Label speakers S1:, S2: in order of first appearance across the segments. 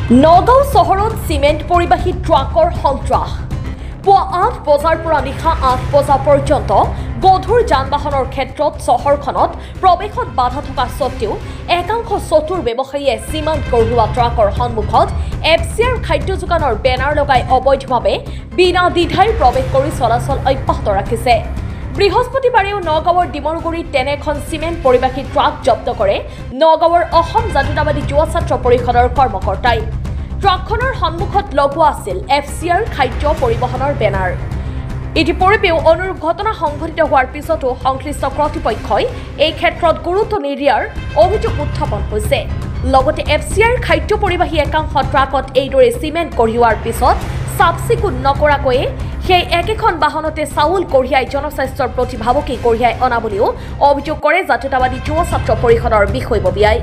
S1: নগাঁও চহৰত চিমেণ্ট পৰিবাহী ট্ৰাকৰ সন্ত্ৰাস পুৱা ৮ বজাৰ পৰা নিশা ৮ বজা পৰ্যন্ত গধুৰ যান-বাহনৰ ক্ষেত্ৰত চহৰখনত প্ৰৱেশত বাধা থকা স্বত্তেও একাংশ চতুৰ ব্যৱসায়ীয়ে চিমেণ্ট কঢ়িওৱা ট্ৰাকৰ সন্মুখত এফচিআৰ খাদ্য যোগানৰ বেনাৰ লগাই অবৈধভাৱে বিনা দ্বিধাই প্ৰৱেশ কৰি চলাচল অব্যাহত ৰাখিছে। বৃহস্পতিবাৰেও নগাঁৱৰ ডিমৰগুৰিত তেনে এখন চিমেণ্ট পৰিবাহী ট্ৰাক জব্দ কৰে নগাঁৱৰ অসম জাতীয়তাবাদী যুৱ ছাত্ৰ পৰিষদৰ কৰ্মকৰ্তাই। ট্ৰাকখনৰ সন্মুখত লগোৱা আছিল এফচিআৰ খাদ্য পৰিবহণৰ বেনাৰ। ইতিপূৰ্বেও অনুৰূপ ঘটনা সংঘটিত হোৱাৰ পিছতো সংশ্লিষ্ট কৰ্তৃপক্ষই এই ক্ষেত্ৰত গুৰুত্ব নিদিয়াৰ অভিযোগ উত্থাপন হৈছে। লগতে এফচিআৰ খাদ্য পৰিবাহী একাংশ ট্ৰাকত এইদৰে চিমেণ্ট কঢ়িওৱাৰ পিছত চাফ-চিকুণ নকৰাকৈয়ে সেই একেখন বাহনতে চাউল কঢ়িয়াই জনস্বাস্থ্যৰ প্ৰতি ভাবুকি কঢ়িয়াই অনা বুলিও অভিযোগ কৰে জাতীয়তাবাদী যুৱ ছাত্ৰ পৰিষদৰ বিষয়ববীয়াই।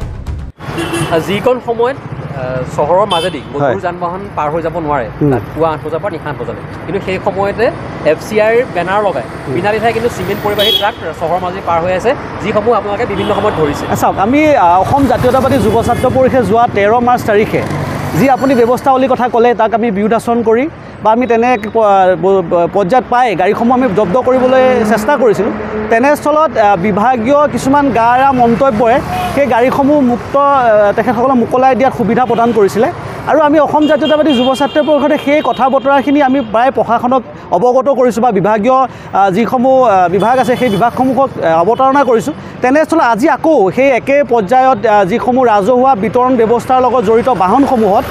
S2: যিকণ সময়ত চহৰৰ মাজেদি গধুৰ যান-বাহন পাৰ হৈ যাব নোৱাৰে, পুৱা ৮ বজাৰ পৰা নিশা ৮ বজালৈ, কিন্তু সেই সময়তে এফচিআৰ বেনাৰ লগাই বিনা দ্বিধাই কিন্তু চিমেণ্ট পৰিবাহী ট্ৰাক চহৰৰ মাজেদি পাৰ হৈ আছে, যিসমূহ আপোনালোকে বিভিন্ন সময়ত ধৰিছে।
S3: চাওক, আমি অসম জাতীয়তাবাদী যুৱ ছাত্ৰ পৰিষদে যোৱা 13 মাৰ্চ তাৰিখে যি আপুনি ব্যৱস্থাৱলীৰ কথা ক'লে তাক আমি বিৰোধাচৰণ কৰি বা আমি তেনে পৰ্যায়ত পাই গাড়ীসমূহ আমি জব্দ কৰিবলৈ চেষ্টা কৰিছিলোঁ। তেনেস্থলত বিভাগীয় কিছুমান গাৰা মন্তব্যই সেই গাড়ীসমূহ তেখেতসকলক মোকলাই দিয়াত সুবিধা প্ৰদান কৰিছিলে আৰু আমি অসম জাতীয়তাবাদী যুৱ ছাত্ৰ পৰিষদে সেই কথা বতৰাখিনি আমি প্ৰায় প্ৰশাসনক অৱগত কৰিছোঁ বা বিভাগীয় যিসমূহ বিভাগ আছে সেই বিভাগসমূহক অৱতাৰণা কৰিছোঁ। তেনেস্থলত আজি আকৌ সেই একে পৰ্যায়ত যিসমূহ ৰাজহুৱা বিতৰণ ব্যৱস্থাৰ লগত জড়িত বাহনসমূহত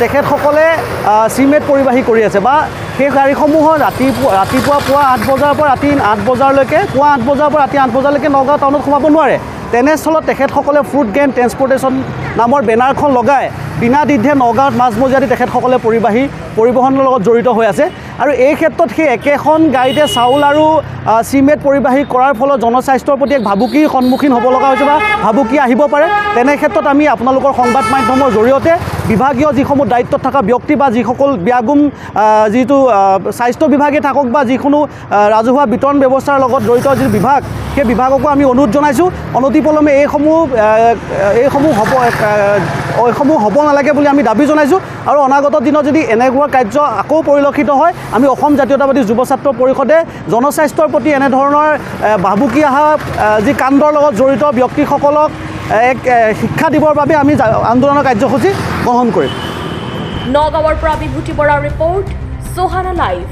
S3: তেখেতসকলে চিমেণ্ট পৰিবাহী কৰি আছে বা সেই গাড়ীসমূহৰ ৰাতিপুৱা পুৱা ৮ বজাৰ পৰা ৰাতি ৮ বজালৈকে পুৱা ৮ বজাৰ পৰা ৰাতি ৮ বজালৈকে নগাঁও টাউনত সোমাব নোৱাৰে। তেনেস্থলত তেখেতসকলে ফ্ৰুট গ্ৰেইন ট্ৰেন্সপৰ্টেশ্যন নামৰ বেনাৰখন লগাই বিনা দ্বিধাই নগাঁৱত মাজমজিয়াদি তেখেতসকলে পৰিবহণৰ লগত জড়িত হৈ আছে আৰু এই ক্ষেত্ৰত সেই একেখন গাড়ীতে চাউল আৰু চিমেণ্ট পৰিবাহী কৰাৰ ফলত জনস্বাস্থ্যৰ প্ৰতি এক ভাবুকিৰ সন্মুখীন হ'ব লগা হৈছে বা ভাবুকি আহিব পাৰে। তেনে ক্ষেত্ৰত আমি আপোনালোকৰ সংবাদ মাধ্যমৰ জৰিয়তে বিভাগীয় যিসমূহ দায়িত্বত থকা ব্যক্তি বা যিসকল ব্যাগুম যিটো স্বাস্থ্য বিভাগে থাকক বা যিকোনো ৰাজহুৱা বিতৰণ ব্যৱস্থাৰ লগত জড়িত যি বিভাগ সেই বিভাগকো আমি অনুৰোধ জনাইছোঁ, অনতিপলমে এইসমূহ হ'ব নালাগে বুলি আমি দাবী জনাইছোঁ আৰু অনাগত দিনত যদি এনেকুৱা কাৰ্য আকৌ পৰিলক্ষিত হয় আমি অসম জাতীয়তাবাদী যুৱ ছাত্ৰ পৰিষদে জনস্বাস্থ্যৰ প্ৰতি এনেধৰণৰ ভাবুকি অহা যি কাণ্ডৰ লগত জড়িত ব্যক্তিসকলক এক শিক্ষা দিবৰ বাবে আমি আন্দোলনৰ কাৰ্যসূচী গ্ৰহণ কৰিম।
S1: নগাঁৱৰ পৰা বিভূতি বৰাৰ ৰিপৰ্ট, সোহানা লাইভ।